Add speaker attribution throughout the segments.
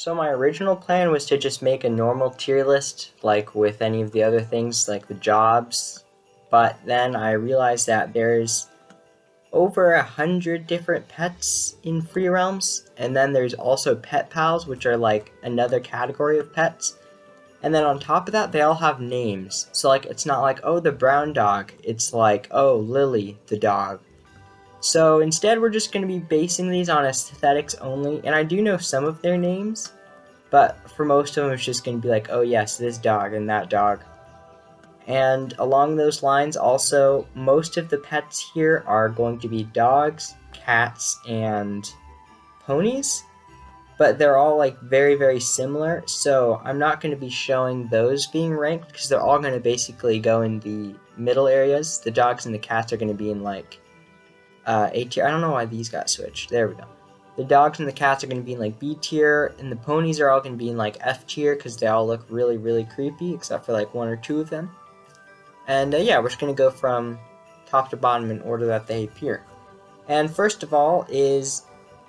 Speaker 1: So my original plan was to just make a normal tier list, like with any of the other things, like the jobs. But then I realized that there's over 100 different pets in Free Realms, and then there's also pet pals, which are like another category of pets. And then on top of that, they all have names. So like it's not like, oh, the brown dog. It's like, oh, Lily the dog. So instead, we're just going to be basing these on aesthetics only, and I do know some of their names, but for most of them, it's just going to be like, oh yes, this dog and that dog. And along those lines, also, most of the pets here are going to be dogs, cats, and ponies, but they're all like very, very similar, so I'm not going to be showing those being ranked because they're all going to basically go in the middle areas. The dogs and the cats are going to be in like A tier. I don't know why these got switched. There we go. The dogs and the cats are going to be in like B tier, and the ponies are all going to be in like F tier because they all look really, really creepy, except for like one or two of them. And yeah, we're just going to go from top to bottom in order that they appear. And first of all is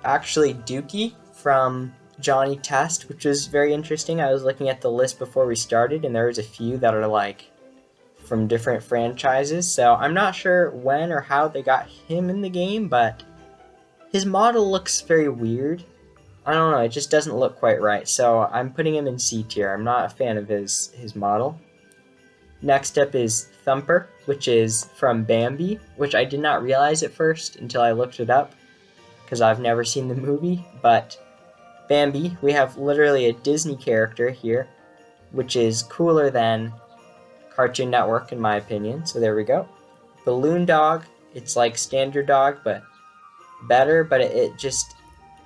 Speaker 1: actually Dookie from Johnny Test, which is very interesting. I was looking at the list before we started, and there was a few that are like from different franchises, so I'm not sure when or how they got him in the game, but his model looks very weird. I don't know, it just doesn't look quite right, so I'm putting him in C tier. I'm not a fan of his model. Next up is Thumper, which is from Bambi, which I did not realize at first until I looked it up, because I've never seen the movie, but Bambi, we have literally a Disney character here, which is cooler than Cartoon Network in my opinion, so there we go. Balloon Dog, it's like standard dog, but better, but it just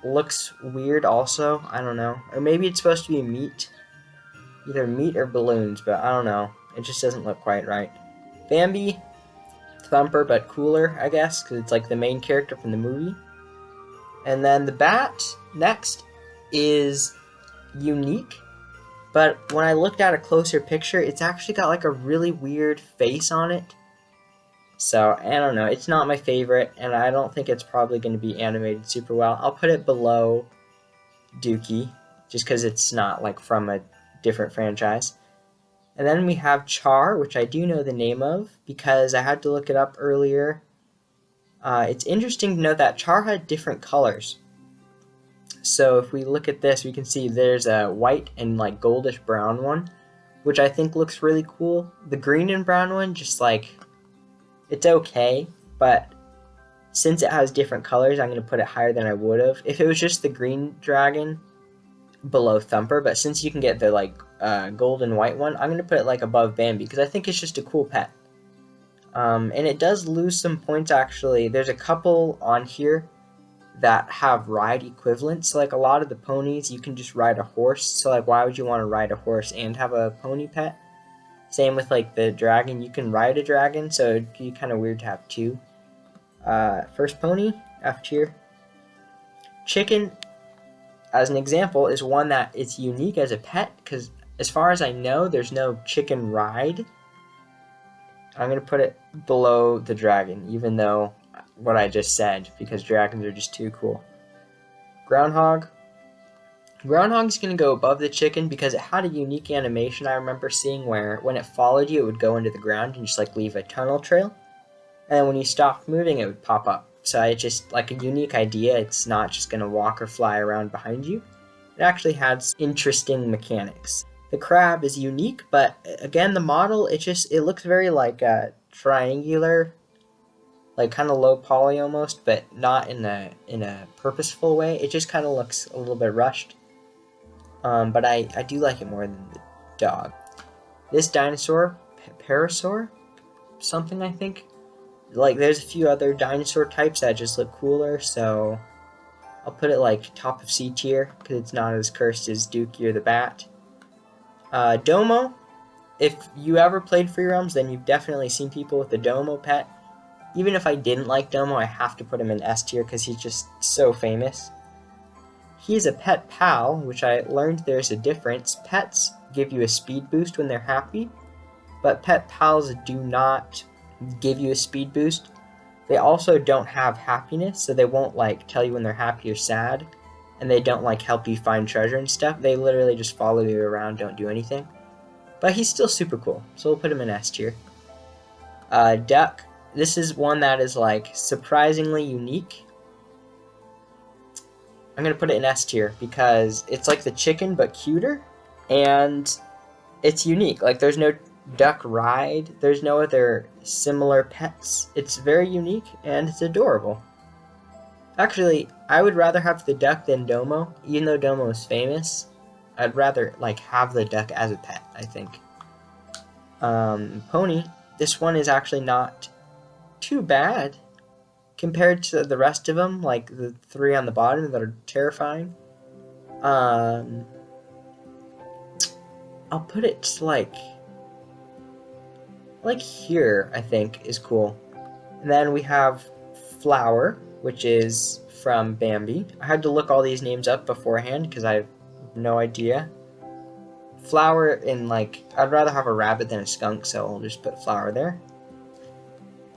Speaker 1: looks weird also, I don't know. Or maybe it's supposed to be meat, either meat or balloons, but I don't know. It just doesn't look quite right. Bambi, Thumper, but cooler, I guess, because it's like the main character from the movie. And then the bat, next, is unique, but when I looked at a closer picture, it's actually got like a really weird face on it. So, I don't know, it's not my favorite, and I don't think it's probably going to be animated super well. I'll put it below Dookie, just because it's not like from a different franchise. And then we have Char, which I do know the name of, because I had to look it up earlier. It's interesting to note that Char had different colors. So if we look at this, we can see there's a white and like goldish brown one, which I think looks really cool. The green and brown one, just like, it's okay, but since it has different colors, I'm going to put it higher than I would have. If it was just the green dragon, below Thumper, but since you can get the like gold and white one, I'm going to put it like above Bambi, because I think it's just a cool pet. And it does lose some points actually. There's a couple on here that have ride equivalents. So like a lot of the ponies, you can just ride a horse. So like why would you want to ride a horse and have a pony pet? Same with like the dragon, you can ride a dragon, so it'd be kind of weird to have two. First pony, F tier. Chicken, as an example, is one that is unique as a pet, because as far as I know, there's no chicken ride. I'm going to put it below the dragon, even though what I just said, because dragons are just too cool. Groundhog. Groundhog's going to go above the chicken because it had a unique animation I remember seeing where when it followed you, it would go into the ground and just like leave a tunnel trail. And then when you stopped moving, it would pop up. So it's just like a unique idea. It's not just going to walk or fly around behind you. It actually has interesting mechanics. The crab is unique, but again, the model, it looks very like triangular, like kind of low poly almost, but not in a purposeful way. It just kind of looks a little bit rushed. But I do like it more than the dog. This dinosaur, Parasaur, something I think. Like there's a few other dinosaur types that just look cooler, so I'll put it like top of C tier because it's not as cursed as Dookie or the bat. Domo, if you ever played Free Realms, then you've definitely seen people with the Domo pet. Even if I didn't like Domo, I have to put him in S tier because he's just so famous. He's a pet pal, which I learned there's a difference. Pets give you a speed boost when they're happy, but pet pals do not give you a speed boost. They also don't have happiness, so they won't like tell you when they're happy or sad. and they don't like help you find treasure and stuff. They literally just follow you around, don't do anything. But he's still super cool, so we'll put him in S tier. Duck. This is one that is like surprisingly unique. I'm gonna put it in S tier because it's like the chicken but cuter, and it's unique. Like there's no duck ride, there's no other similar pets. It's very unique and it's adorable. Actually, I would rather have the duck than Domo, even though Domo is famous. I'd rather like have the duck as a pet, I think. Pony. This one is actually not too bad compared to the rest of them, like the 3 on the bottom that are terrifying. I'll put it like here, I think, is cool. And then we have Flower, which is from Bambi. I had to look all these names up beforehand because I have no idea. Flower in like, I'd rather have a rabbit than a skunk, so I'll just put Flower there.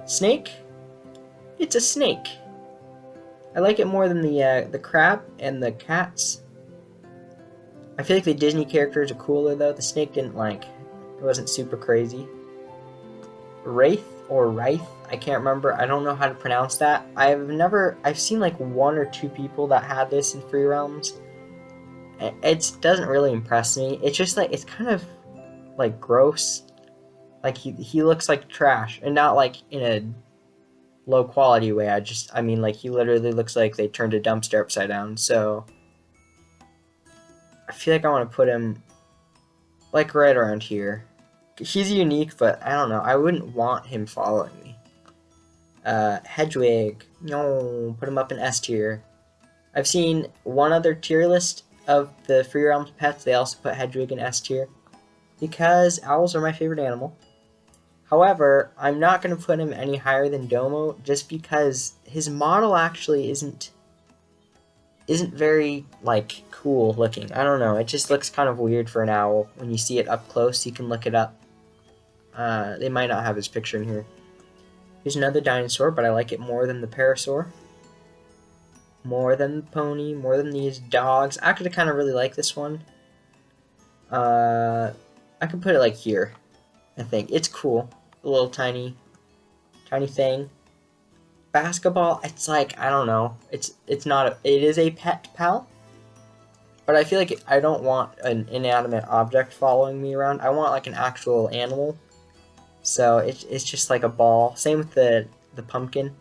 Speaker 1: Snake. It's a snake. I like it more than the crab and the cats. I feel like the Disney characters are cooler though. The snake didn't like, it wasn't super crazy. Wraith or Wraith, I can't remember. I don't know how to pronounce that. I've seen like 1 or 2 people that had this in Free Realms. It doesn't really impress me. It's just like, it's kind of like gross. Like he looks like trash, and not like in a low quality way. I mean like he literally looks like they turned a dumpster upside down. So I feel like I want to put him like right around here. He's unique, but I don't know. I wouldn't want him following me. Hedwig. No, put him up in S tier. I've seen one other tier list of the Free Realms pets. They also put Hedwig in S tier because owls are my favorite animal. However, I'm not going to put him any higher than Domo just because his model actually isn't very like cool looking. I don't know. It just looks kind of weird for an owl. When you see it up close, you can look it up. They might not have his picture in here. Here's another dinosaur, but I like it more than the parasaur. More than the pony, more than these dogs. I actually kind of really like this one. I could put it like here. I think it's cool. A little tiny thing. Basketball. It's like, I don't know. It's not. It is a pet pal. But I feel like I don't want an inanimate object following me around. I want like an actual animal. So it's just like a ball. Same with the pumpkin.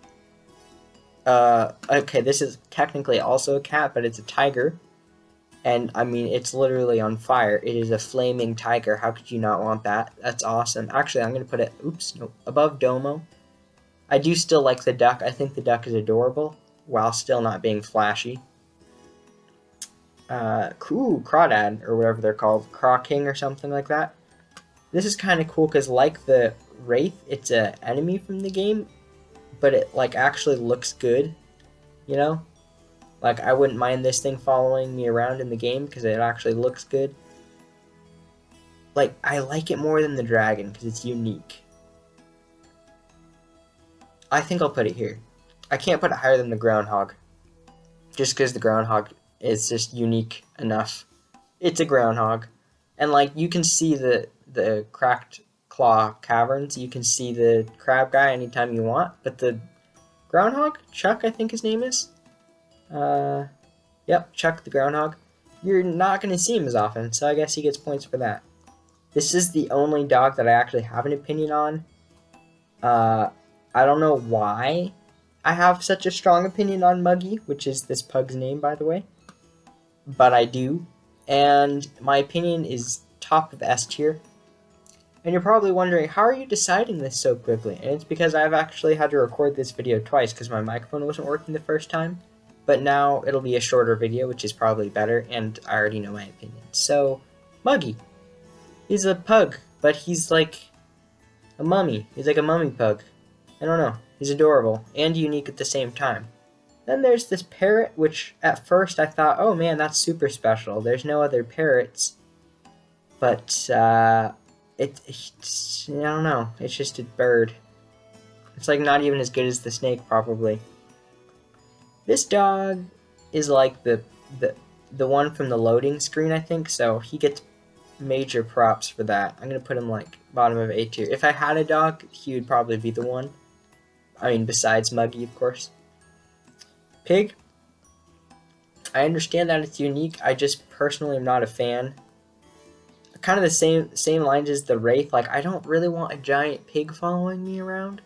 Speaker 1: Okay, this is technically also a cat, but it's a tiger. And, I mean, it's literally on fire. It is a flaming tiger. How could you not want that? That's awesome. Actually, I'm going to put it, above Domo. I do still like the duck. I think the duck is adorable, while still not being flashy. Cool, Crawdad, or whatever they're called. Craw King or something like that. This is kind of cool, because like the Wraith, it's an enemy from the game, but it, like, actually looks good, you know? Like, I wouldn't mind this thing following me around in the game because it actually looks good. Like, I like it more than the dragon because it's unique. I think I'll put it here. I can't put it higher than the groundhog. Just because the groundhog is just unique enough. It's a groundhog. And, like, you can see the cracked claw caverns. You can see the crab guy anytime you want. But the groundhog, Chuck, I think his name is. Yep, Chuck the groundhog. You're not going to see him as often, so I guess he gets points for that. This is the only dog that I actually have an opinion on. I don't know why I have such a strong opinion on Muggy, which is this pug's name, by the way. But I do. And my opinion is top of S tier. And you're probably wondering, how are you deciding this so quickly? And it's because I've actually had to record this video twice because my microphone wasn't working the first time. But now it'll be a shorter video, which is probably better, and I already know my opinion. So, Muggy. He's a pug, but he's like a mummy. He's like a mummy pug. I don't know. He's adorable and unique at the same time. Then there's this parrot, which at first I thought, oh man, that's super special. There's no other parrots. But, I don't know. It's just a bird. It's like not even as good as the snake, probably. This dog is like the the one from the loading screen, I think, so he gets major props for that. I'm going to put him, like, bottom of A tier. If I had a dog, he would probably be the one. I mean, besides Muggy, of course. Pig. I understand that it's unique. I just personally am not a fan. Kind of the same lines as the Wraith. Like, I don't really want a giant pig following me around.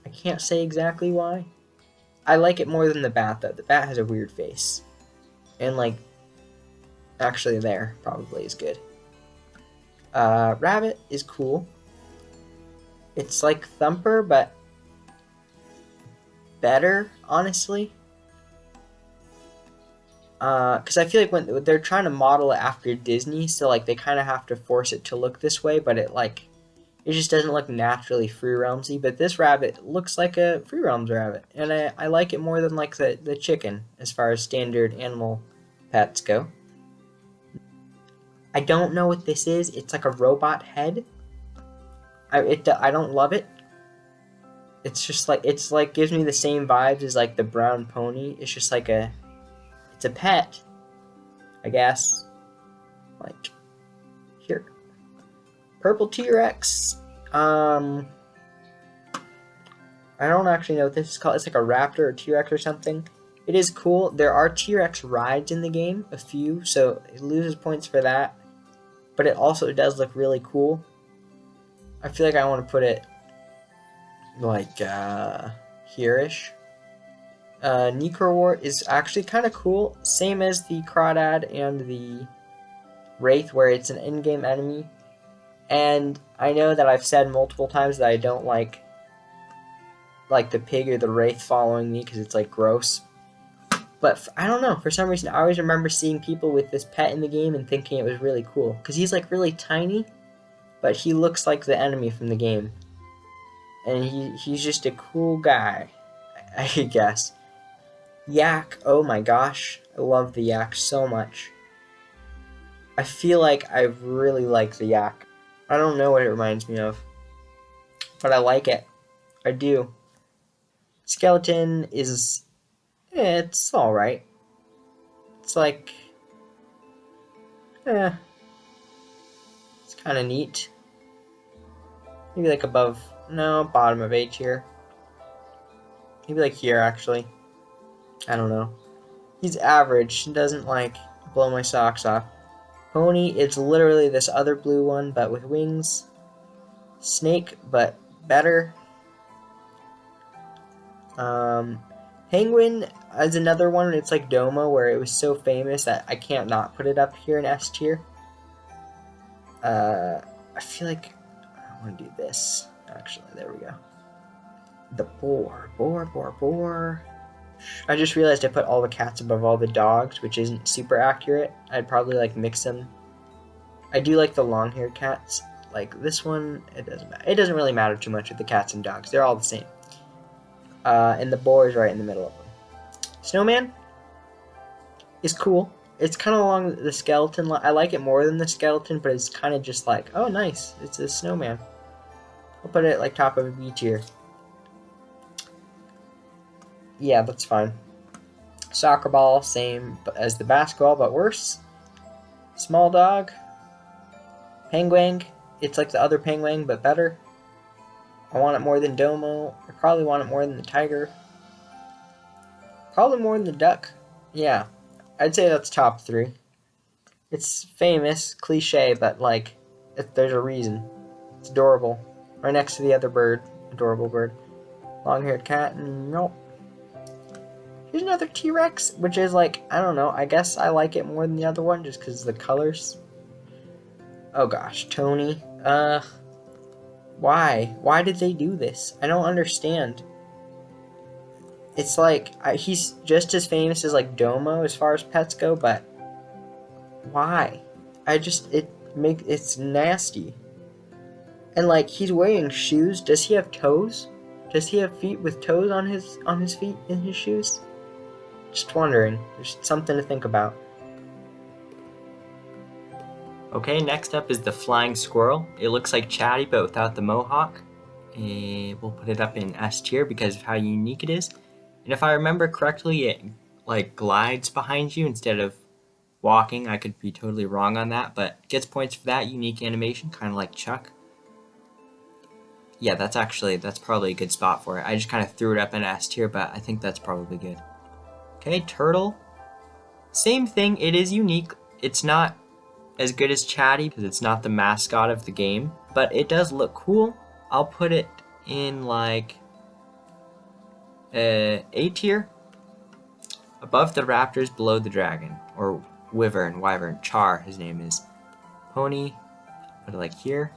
Speaker 1: I can't say exactly why. I like it more than the bat, though. The bat has a weird face. And, like, actually there probably is good. Rabbit is cool. It's like Thumper, but better, honestly. Because I feel like when they're trying to model it after Disney, so like they kind of have to force it to look this way, but it just doesn't look naturally Free Realmsy. But this rabbit looks like a Free Realms rabbit, and I like it more than like the chicken as far as standard animal pets go. I don't know what this is. It's like a robot head. I don't love it. It's just like gives me the same vibes as like the brown pony. It's just like it's a pet, I guess. Like, here. Purple T-Rex. I don't actually know what this is called. It's like a raptor or T-Rex or something. It is cool. There are T-Rex rides in the game, a few, so it loses points for that. But it also does look really cool. I feel like I want to put it, like, here-ish. Necrowart is actually kind of cool, same as the Crawdad and the Wraith, where it's an in-game enemy. And I know that I've said multiple times that I don't like the pig or the Wraith following me because it's like gross. But I don't know, for some reason I always remember seeing people with this pet in the game and thinking it was really cool because he's like really tiny, but he looks like the enemy from the game, and he's just a cool guy, I guess. Yak, oh my gosh, I love the yak so much. I feel like I really like the yak. I don't know what it reminds me of, but I like it. I do. Skeleton is, it's alright. It's like, it's kind of neat. Maybe like above, no, bottom of A tier. Maybe like here, actually. I don't know. He's average. He doesn't, like, blow my socks off. Pony, it's literally this other blue one, but with wings. Snake, but better. Penguin is another one. It's like Domo, where it was so famous that I can't not put it up here in S tier. I feel like I want to do this. Actually, there we go. The boar. I just realized I put all the cats above all the dogs, which isn't super accurate. I'd probably like mix them. I do like the long-haired cats. Like this one, it doesn't matter. It doesn't really matter too much with the cats and dogs. They're all the same. And the boar is right in the middle of them. Snowman is cool. It's kind of along the skeleton line. I like it more than the skeleton, but it's kind of just like, oh, nice. It's a snowman. I'll put it like top of a B tier. Yeah, that's fine. Soccer ball, same as the basketball, but worse. Small dog. Penguin. It's like the other penguin, but better. I want it more than Domo. I probably want it more than the tiger. Probably more than the duck. Yeah, I'd say that's top 3. It's famous, cliche, but like, there's a reason. It's adorable. Right next to the other bird. Adorable bird. Long-haired cat, and nope. Here's another T-Rex, which is like, I don't know, I guess I like it more than the other one just because of the colors. Oh gosh, Tony. Why? Why did they do this? I don't understand. It's like, he's just as famous as like Domo as far as pets go, but why? It's nasty. And like, he's wearing shoes. Does he have toes? Does he have feet with toes on his feet in his shoes? Just wondering. There's something to think about. Okay, next up is the flying squirrel. It looks like Chatty, but without the mohawk. We'll put it up in S tier because of how unique it is. And if I remember correctly, it like glides behind you instead of walking. I could be totally wrong on that, but gets points for that. Unique animation, kind of like Chuck. Yeah, that's probably a good spot for it. I just kind of threw it up in S tier, but I think that's probably good. Okay, turtle. Same thing, it is unique. It's not as good as Chatty because it's not the mascot of the game, but it does look cool. I'll put it in like A tier. Above the raptors, below the dragon. Or wyvern, Char, his name is. Pony, put it like here.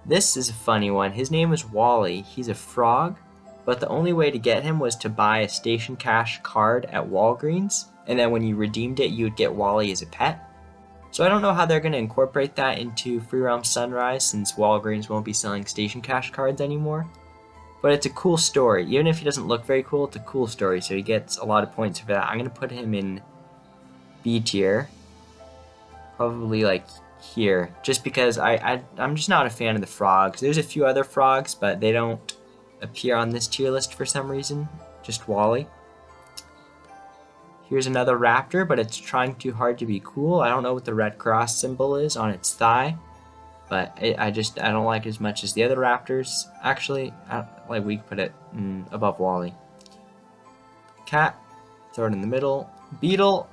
Speaker 1: This is a funny one. His name is Wally. He's a frog, but the only way to get him was to buy a station cash card at Walgreens, and then when you redeemed it, you would get Wally as a pet. So I don't know how they're going to incorporate that into Free Realm Sunrise, since Walgreens won't be selling station cash cards anymore. But it's a cool story. Even if he doesn't look very cool, it's a cool story, so he gets a lot of points for that. I'm going to put him in B tier. Probably like here, just because I'm just not a fan of the frogs. There's a few other frogs, but they don't appear on this tier list for some reason. Just Wally. Here's another raptor, but it's trying too hard to be cool. I don't know what the red cross symbol is on its thigh, but I don't like it as much as the other raptors. Actually, we could put it above Wally. Cat, throw it in the middle. Beetle,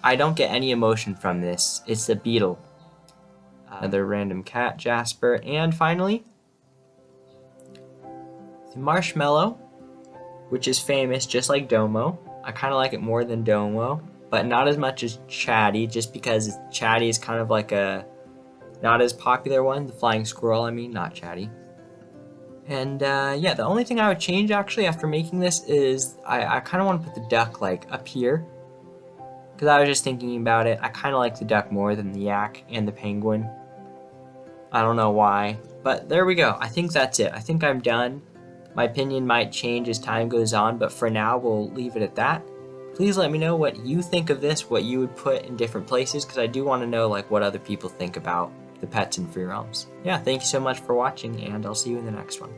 Speaker 1: I don't get any emotion from this. It's the beetle. Another random cat, Jasper. And finally, the marshmallow, which is famous just like Domo. I kind of like it more than Domo, but not as much as Chatty, just because Chatty is kind of like a not as popular one. The flying squirrel, I mean, not Chatty. And yeah, the only thing I would change actually after making this is I kind of want to put the duck like up here. Because I was just thinking about it, I kind of like the duck more than the yak and the penguin. I don't know why, but there we go. I think that's it. I think I'm done. My opinion might change as time goes on, but for now, we'll leave it at that. Please let me know what you think of this, what you would put in different places, because I do want to know like what other people think about the pets in Free Realms. Yeah, thank you so much for watching, and I'll see you in the next one.